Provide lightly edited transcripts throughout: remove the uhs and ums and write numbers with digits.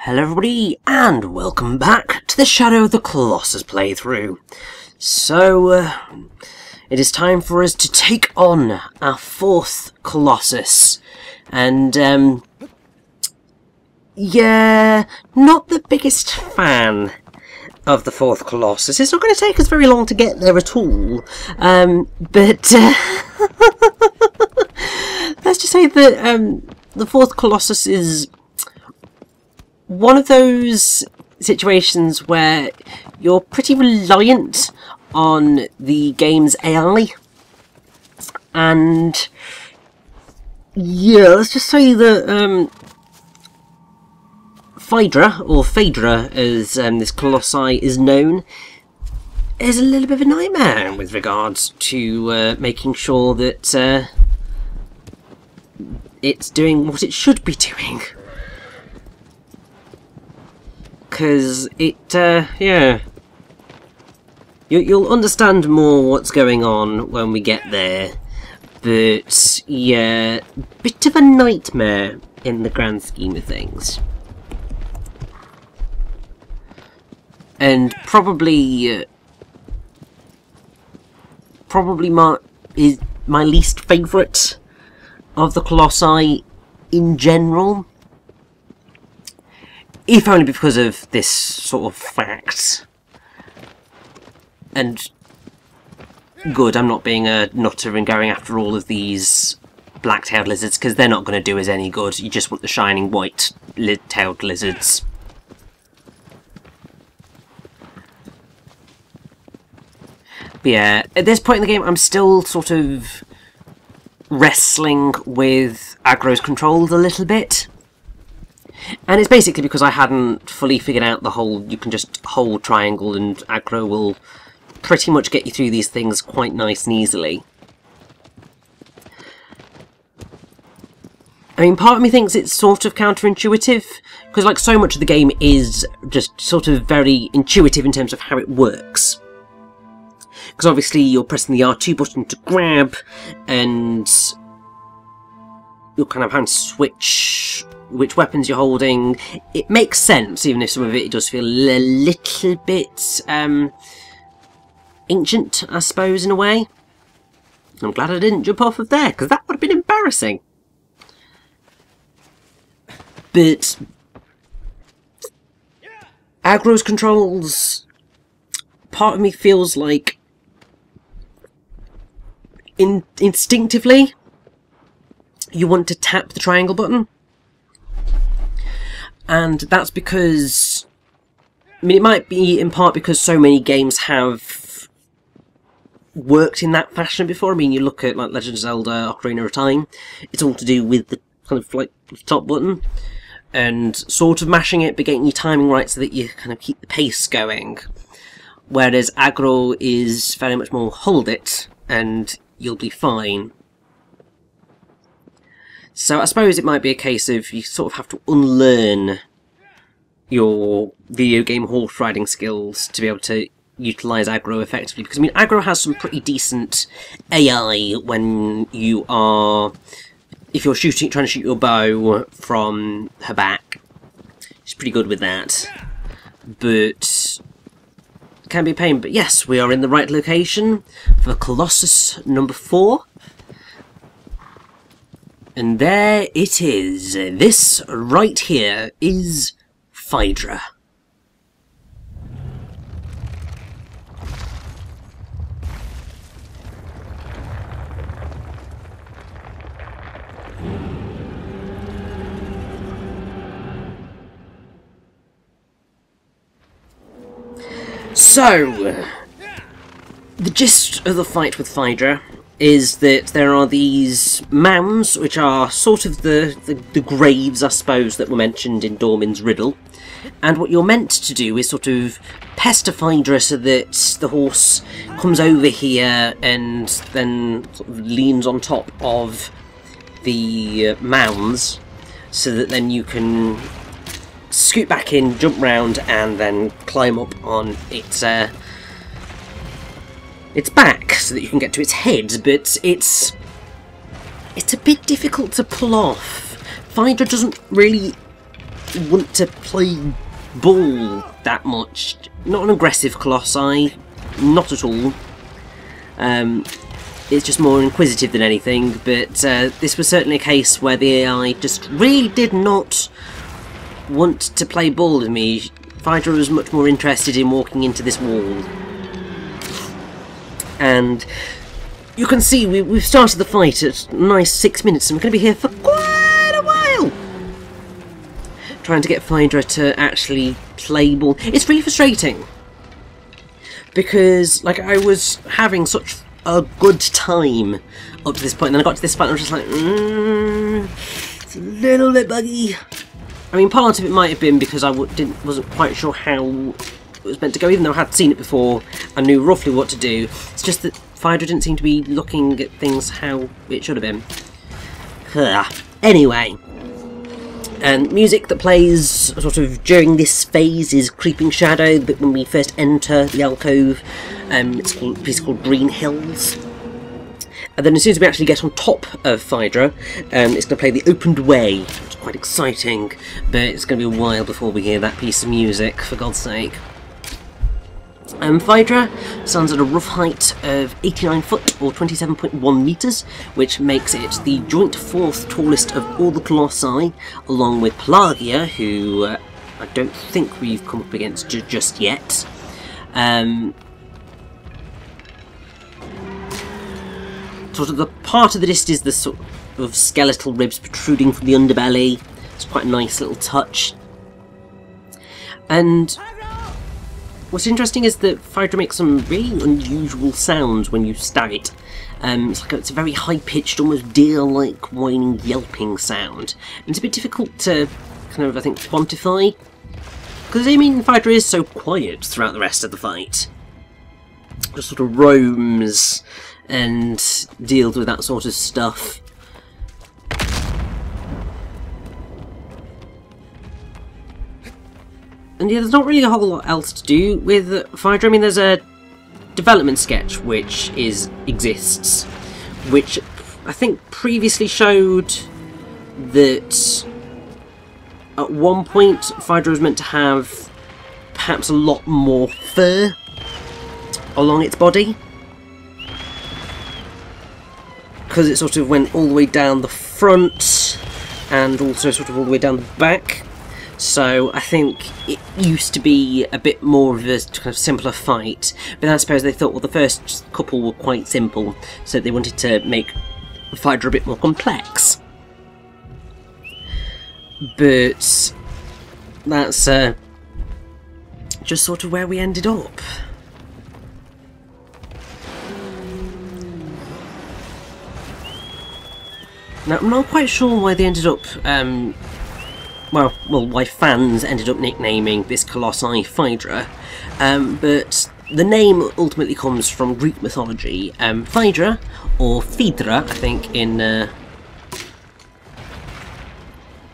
Hello everybody, and welcome back to the Shadow of the Colossus playthrough. So, it is time for us to take on our fourth Colossus. And, yeah, not the biggest fan of the fourth Colossus. It's not going to take us very long to get there at all. But, let's just say that, the fourth Colossus is one of those situations where you're pretty reliant on the game's AI. And yeah, let's just say that Phaedra, as this Colossi is known, is a little bit of a nightmare with regards to making sure that it's doing what it should be doing. Because it, yeah. You'll understand more what's going on when we get there. But, yeah, bit of a nightmare in the grand scheme of things. And probably is my least favourite of the Colossi in general. If only because of this sort of fact. And good, I'm not being a nutter and going after all of these black-tailed lizards, because they're not going to do us any good. You just want the shining white-tailed lizards. But yeah, at this point in the game, I'm still sort of wrestling with aggro's controls a little bit. And it's basically because I hadn't fully figured out the whole you can just hold triangle and aggro will pretty much get you through these things quite nice and easily. I mean, part of me thinks it's sort of counterintuitive, because like so much of the game is just sort of very intuitive in terms of how it works. Because obviously you're pressing the R2 button to grab, and you're kind of having to switch which weapons you're holding. It makes sense, even if some of it does feel a little bit ancient, I suppose, in a way. I'm glad I didn't jump off of there, because that would have been embarrassing. But aggro's controls, part of me feels like instinctively you want to tap the triangle button. And that's because, I mean, it might be in part because so many games have worked in that fashion before. I mean, you look at like Legend of Zelda Ocarina of Time, it's all to do with the kind of like top button and sort of mashing it but getting your timing right so that you kind of keep the pace going. Whereas aggro is very much more hold it and you'll be fine. So I suppose it might be a case of you sort of have to unlearn your video game horse riding skills to be able to utilise aggro effectively. Because I mean, aggro has some pretty decent AI when you are, if you're trying to shoot your bow from her back. She's pretty good with that, but it can be a pain. But yes, we are in the right location for Colossus number 4. And there it is. This right here is Phaedra. So, the gist of the fight with Phaedra is that there are these mounds, which are sort of the graves, I suppose, that were mentioned in Dormin's riddle. And what you're meant to do is sort of pester Phaedra so that the horse comes over here and then sort of leans on top of the mounds, so that then you can scoot back in, jump round, and then climb up on its back so that you can get to its head, but it's a bit difficult to pull off. Phaedra doesn't really want to play ball that much. Not an aggressive Colossi, not at all. It's just more inquisitive than anything, but this was certainly a case where the AI just really did not want to play ball with me. Phaedra was much more interested in walking into this wall. And you can see we've started the fight at a nice 6 minutes, and we're going to be here for quite a while trying to get Phaedra to actually play ball. It's really frustrating because, like, I was having such a good time up to this point, and then I got to this point and I was just like, it's a little bit buggy. I mean, part of it might have been because I wasn't quite sure how it was meant to go, even though I had seen it before. I knew roughly what to do. It's just that Phaedra didn't seem to be looking at things how it should have been. Anyway, and music that plays sort of during this phase is Creeping Shadow, but when we first enter the alcove, it's a piece called Green Hills. And then as soon as we actually get on top of Phaedra, it's going to play The Opened Way, which is quite exciting, but it's going to be a while before we hear that piece of music, for God's sake. Phaedra stands at a rough height of 89 foot, or 27.1 metres, which makes it the joint 4th tallest of all the Colossi, along with Pelagia, who I don't think we've come up against just yet. Sort of the part of the disc is the sort of skeletal ribs protruding from the underbelly. It's quite a nice little touch. And what's interesting is that Phaedra makes some really unusual sounds when you stab it. It's a very high-pitched, almost deer-like whining, yelping sound. And it's a bit difficult to kind of, I think, quantify. Because, I mean, Phaedra is so quiet throughout the rest of the fight. Just sort of roams and deals with that sort of stuff. And yeah, there's not really a whole lot else to do with Phaedra. I mean, there's a development sketch which exists, which I think previously showed that at one point Phaedra was meant to have perhaps a lot more fur along its body, because it sort of went all the way down the front and also sort of all the way down the back. So I think it used to be a bit more of a kind of simpler fight, but I suppose they thought, well, the first couple were quite simple, so they wanted to make Phaedra a bit more complex. But that's just sort of where we ended up. Now, I'm not quite sure why they ended up, why fans ended up nicknaming this Colossi Phaedra, but the name ultimately comes from Greek mythology. Phaedra, or Phaedra, I think,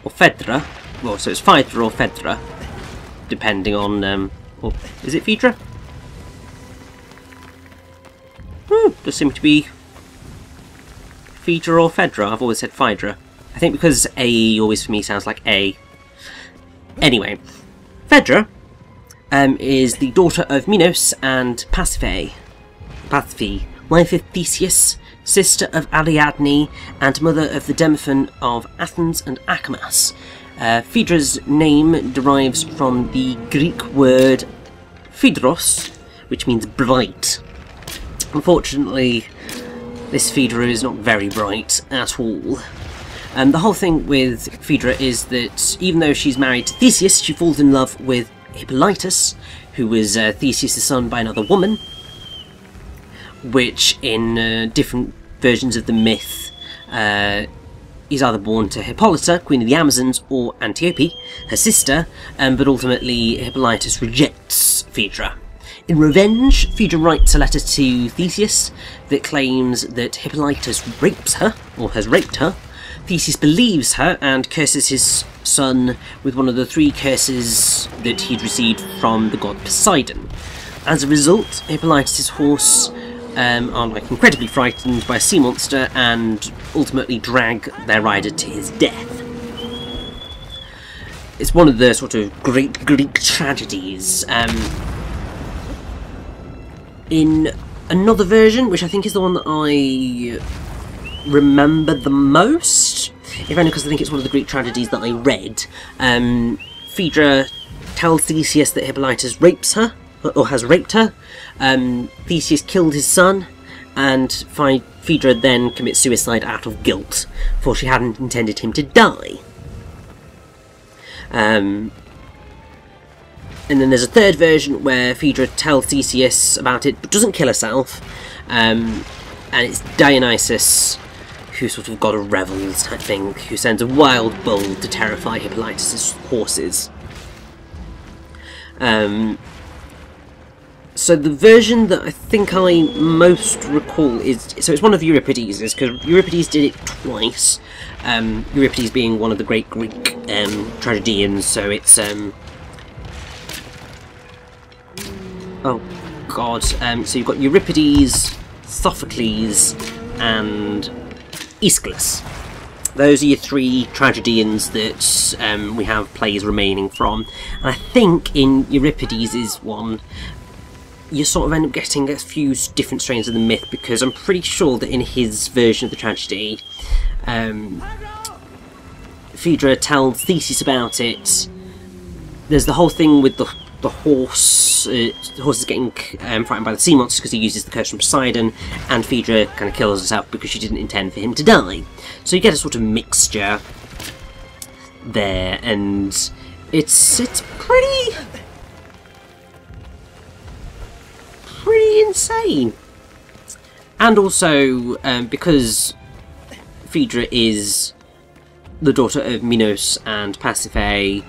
or Phaedra, well, so it's Phaedra or Phaedra, depending on, or is it Phaedra? Does seem to be Phaedra or Phaedra. I've always said Phaedra. I think because A always for me sounds like A. Anyway, Phaedra is the daughter of Minos and Pasiphae, wife of Theseus, sister of Ariadne, and mother of the Demophon of Athens and Acamas. Phaedra's name derives from the Greek word Phaedros, which means bright. Unfortunately, this Phaedra is not very bright at all. The whole thing with Phaedra is that even though she's married to Theseus, she falls in love with Hippolytus, who was Theseus' son by another woman, which in different versions of the myth is either born to Hippolyta, queen of the Amazons, or Antiope, her sister, but ultimately Hippolytus rejects Phaedra. In revenge, Phaedra writes a letter to Theseus that claims that Hippolytus rapes her, or has raped her. Theseus believes her and curses his son with one of the 3 curses that he'd received from the god Poseidon. As a result, Hippolytus' horse are incredibly frightened by a sea monster and ultimately drag their rider to his death. it's one of the sort of great Greek tragedies. In another version, which I think is the one that I remember the most, if only because I think it's one of the Greek tragedies that I read, Phaedra tells Theseus that Hippolytus rapes her, or has raped her. Theseus killed his son, and Phaedra then commits suicide out of guilt, for she hadn't intended him to die. And then there's a third version where Phaedra tells Theseus about it, but doesn't kill herself. And it's Dionysus, who sort of god of revels type thing, who sends a wild bull to terrify Hippolytus' horses. So the version that I think I most recall is... So it's one of Euripides', because Euripides did it twice. Euripides being one of the great Greek tragedians, so it's... oh god, so you've got Euripides, Sophocles, and Aeschylus. Those are your three tragedians that we have plays remaining from. And I think in Euripides' one, you sort of end up getting a few different strains of the myth, because I'm pretty sure that in his version of the tragedy, Phaedra tells Theseus about it. There's the whole thing with the horse. The horse is getting frightened by the sea monsters because he uses the curse from Poseidon, and Phaedra kind of kills herself because she didn't intend for him to die. So you get a sort of mixture there, and it's pretty insane. And also, because Phaedra is the daughter of Minos and Pasiphae,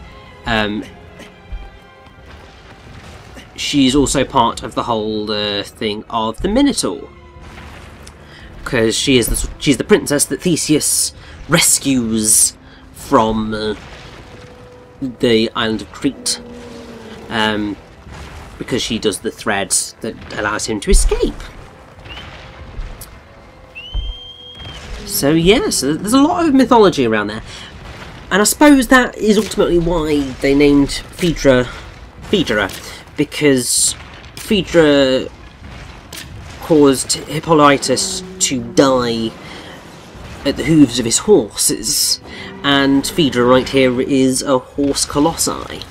she's also part of the whole thing of the Minotaur, because she's the princess that Theseus rescues from the island of Crete, because she does the thread that allows him to escape. So yeah, so there's a lot of mythology around there, and I suppose that is ultimately why they named Phaedra, because Phaedra caused Hippolytus to die at the hooves of his horses, and Phaedra right here is a horse colossi.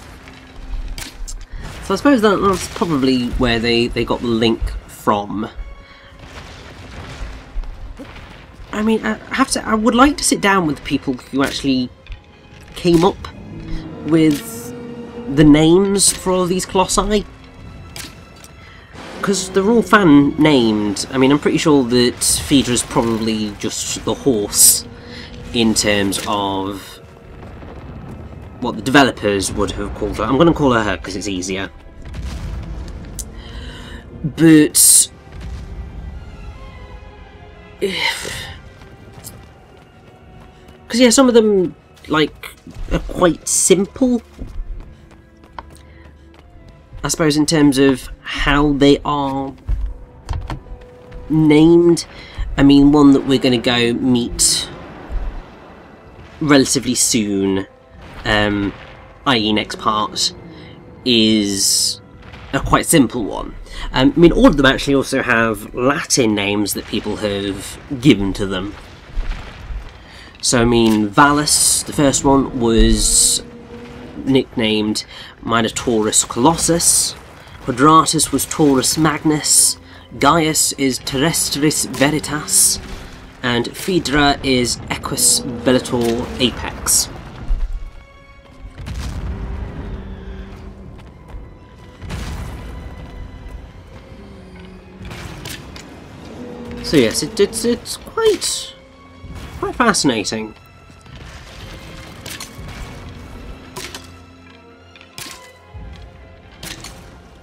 So I suppose that's probably where they got the link from. I mean, I would like to sit down with the people who actually came up with the names for all these colossi, because they're all fan named. I mean, I'm pretty sure that Phaedra's probably just the horse in terms of what the developers would have called her. I'm going to call her because it's easier. But because yeah, some of them like are quite simple, I suppose, in terms of how they are named. I mean, one that we're going to go meet relatively soon, i.e. next part, is a quite simple one. I mean, all of them actually also have Latin names that people have given to them. So, I mean, Valus, the first one, was nicknamed Minotaurus Colossus. Quadratus was Taurus Magnus. Gaius is Terrestris Veritas. And Phaedra is Equus Bellator Apex. So yes, it's quite fascinating.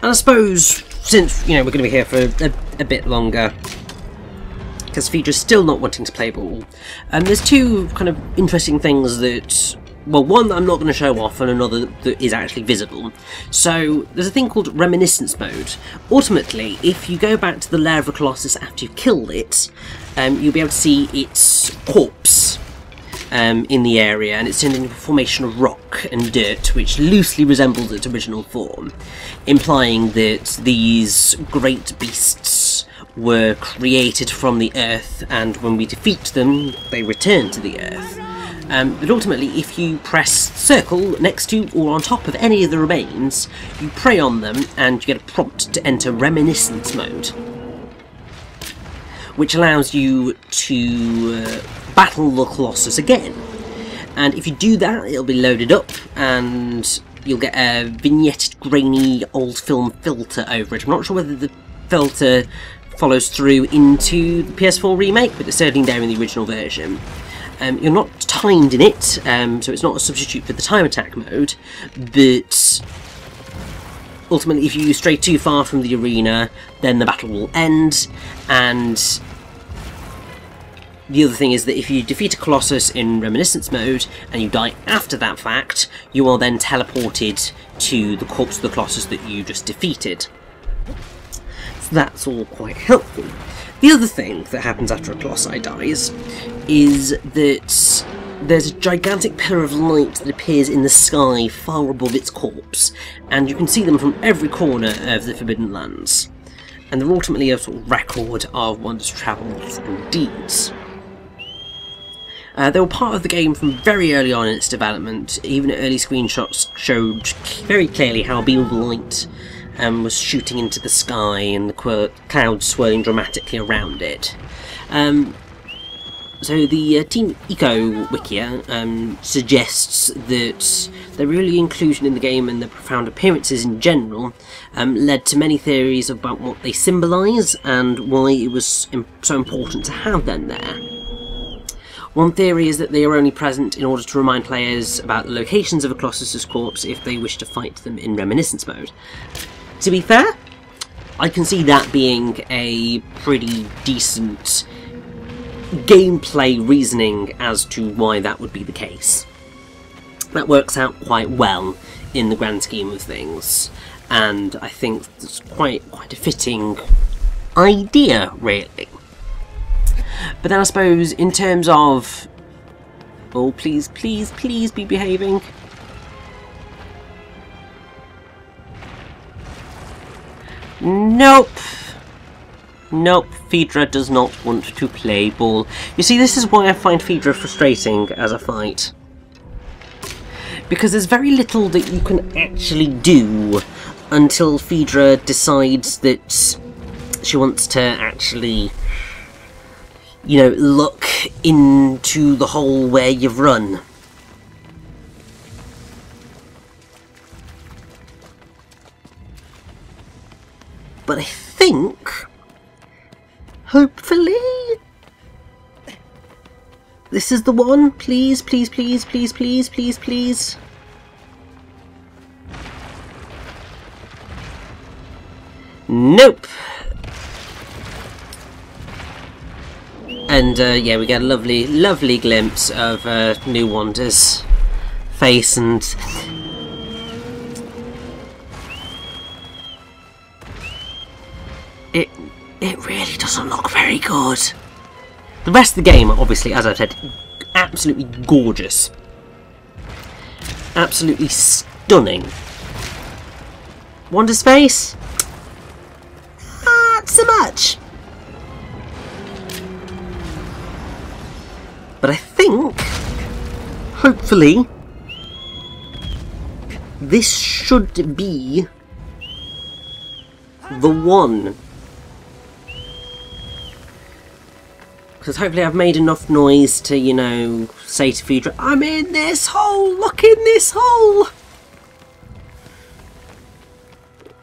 And I suppose, since, you know, we're going to be here for a bit longer, because Phaedra's still not wanting to play ball, there's two kind of interesting things that, well, one that I'm not going to show off, and another that is actually visible. So, there's a thing called Reminiscence Mode. Ultimately, if you go back to the lair of a Colossus after you've killed it, you'll be able to see its corpse. in the area, and it's turned into a formation of rock and dirt which loosely resembles its original form, implying that these great beasts were created from the earth, and when we defeat them they return to the earth. But ultimately, if you press circle next to or on top of any of the remains, you prey on them and you get a prompt to enter reminiscence mode, which allows you to battle the Colossus again. And if you do that, it'll be loaded up and you'll get a vignetted, grainy, old film filter over it. I'm not sure whether the filter follows through into the PS4 remake, but it's certainly there in the original version. You're not timed in it, so it's not a substitute for the time attack mode, but ultimately if you stray too far from the arena, then the battle will end. And the other thing is that if you defeat a Colossus in reminiscence mode and you die after that fact, you are then teleported to the corpse of the Colossus that you just defeated. So that's all quite helpful. The other thing that happens after a Colossi dies is that there's a gigantic pillar of light that appears in the sky far above its corpse, and you can see them from every corner of the Forbidden Lands. And they're ultimately a sort of record of one's travels and deeds. They were part of the game from very early on in its development. Even early screenshots showed very clearly how a beam of light was shooting into the sky and the clouds swirling dramatically around it. So the Team Eco Wikia suggests that their early inclusion in the game and their profound appearances in general led to many theories about what they symbolise and why it was so important to have them there. One theory is that they are only present in order to remind players about the locations of a Colossus' corpse if they wish to fight them in reminiscence mode. To be fair, I can see that being a pretty decent gameplay reasoning as to why that would be the case. That works out quite well in the grand scheme of things, and I think it's quite a fitting idea, really. But then I suppose in terms of... Oh, please, please, please be behaving. Nope. Nope, Phaedra does not want to play ball. You see, this is why I find Phaedra frustrating as a fight. Because there's very little that you can actually do until Phaedra decides that she wants to actually, you know, look into the hole where you've run. But I think, hopefully, this is the one. Please, please, please, please, please, please, please. Nope. And yeah, we get a lovely, lovely glimpse of New Wander's face, and it really doesn't look very good. The rest of the game, obviously, as I've said, absolutely gorgeous, absolutely stunning. Wander's face, not so much. But I think, hopefully, this should be the one. Because hopefully I've made enough noise to, you know, say to Phaedra, I'm in this hole, look in this hole!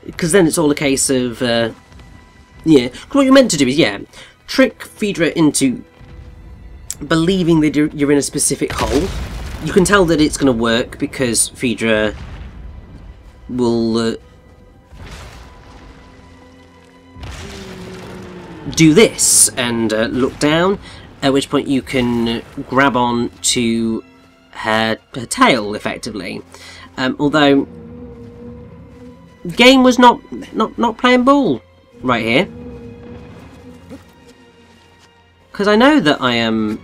Because then it's all a case of, yeah, what you're meant to do is, yeah, trick Phaedra into believing that you're in a specific hole. You can tell that it's going to work because Phaedra will do this and look down, at which point you can grab on to her tail, effectively. Although the game was not playing ball right here, because I know that I am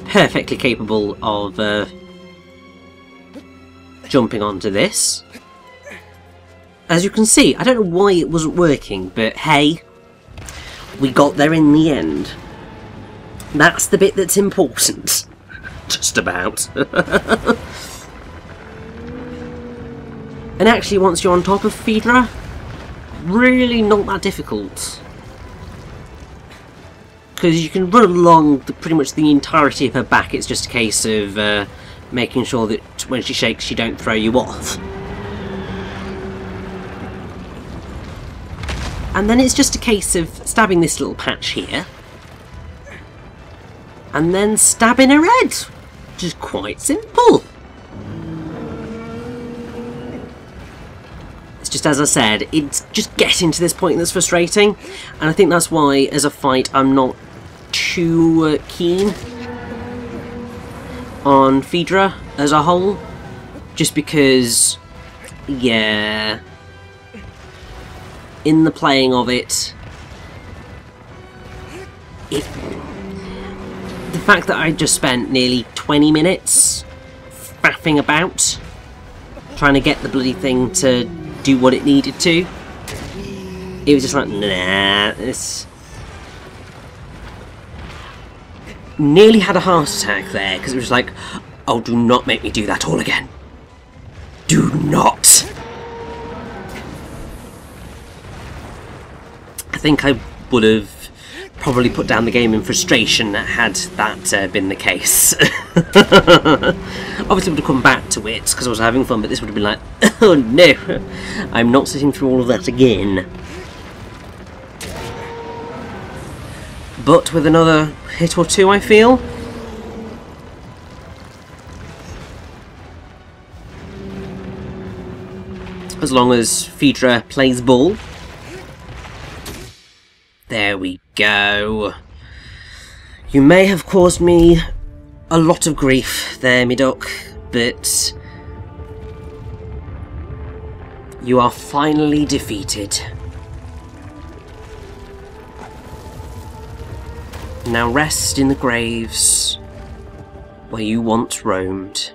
perfectly capable of jumping onto this. As you can see, I don't know why it wasn't working, but hey, we got there in the end. That's the bit that's important. Just about. And actually, once you're on top of Phaedra, really not that difficult. Because you can run along pretty much the entirety of her back. It's just a case of making sure that when she shakes, she don't throw you off. And then it's just a case of stabbing this little patch here. And then stabbing her head. Which is quite simple. It's just as I said, it's just getting to this point that's frustrating. And I think that's why, as a fight, I'm not too keen on Phaedra as a whole. Just because, yeah, in the playing of it, the fact that I just spent nearly 20 minutes faffing about trying to get the bloody thing to do what it needed to, it was just like, nah, this... Nearly had a heart attack there, because it was like, oh, do not make me do that all again. Do not! I think I would have probably put down the game in frustration had that been the case. Obviously would have come back to it because I was having fun, but this would have been like, oh no, I'm not sitting through all of that again. But with another hit or two, I feel. As long as Phaedra plays ball. There we go. You may have caused me a lot of grief there, me duck, but you are finally defeated. Now rest in the graves where you once roamed.